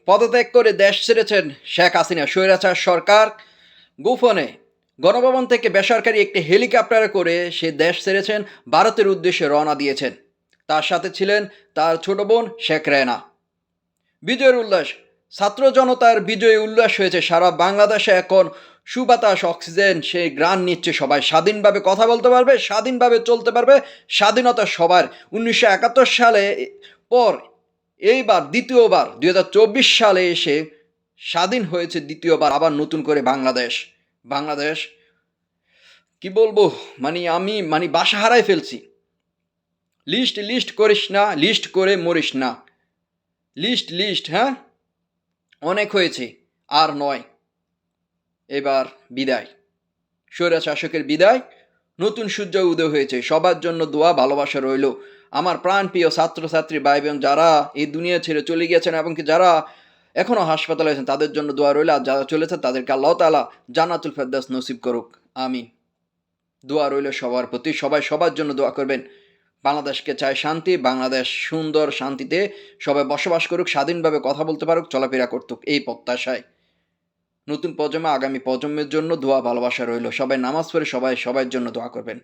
পদত্যাগ করে দেশ ছেড়েছেন শেখ হাসিনা স্বৈরাচার সরকার। গোপনে গণভবন থেকে বেসরকারি একটি হেলিকপ্টারে করে সে দেশ ছেড়েছেন, ভারতের উদ্দেশ্যে রওনা দিয়েছেন। তার সাথে ছিলেন তার ছোট বোন শেখ রেনা। বিজয়ের উল্লাস, ছাত্র জনতার বিজয়ী উল্লাস হয়েছে সারা বাংলাদেশে। এখন সুবাতাস, অক্সিজেন, সেই গ্রান নিচ্ছে সবাই। স্বাধীনভাবে কথা বলতে পারবে, স্বাধীনভাবে চলতে পারবে, স্বাধীনতা সবার। 1971 সালে পর এইবার দ্বিতীয়বার 2024 সালে এসে স্বাধীন হয়েছে দ্বিতীয়বার আবার নতুন করে বাংলাদেশ। বাংলাদেশ কি বলবো, আমি বাসা হারাই ফেলছি। লিস্ট লিস্ট করিস না, লিস্ট করে মরিস না। লিস্ট লিস্ট, হ্যাঁ, অনেক হয়েছে, আর নয়। এবার বিদায়, স্বৈরা শাসকের বিদায়। নতুন সূর্য উদয় হয়েছে। সবার জন্য দোয়া, ভালোবাসা রইল। আমার প্রাণপ্রিয় ছাত্রছাত্রী ভাই বোন যারা এই দুনিয়া ছেড়ে চলে গিয়েছেন এবং কি যারা এখনও হাসপাতালে আছেন, তাদের জন্য দোয়া রইল। আর যারা চলেছে তাদেরকে আল্লাহ তাআলা জান্নাতুল ফেরদাউস নসিব করুক, আমিন। দোয়া রইল সবার প্রতি, সবাই সবার জন্য দোয়া করবেন। বাংলাদেশকে চায় শান্তি, বাংলাদেশ সুন্দর শান্তিতে সবাই বসবাস করুক, স্বাধীনভাবে কথা বলতে পারুক, চলাফেরা করতুক, এই প্রত্যাশায়। নতুন প্রজন্ম, আগামী প্রজন্মের জন্য দোয়া, ভালোবাসা রইল। সবাই নামাজ পড়ে সবাই সবার জন্য দোয়া করবেন।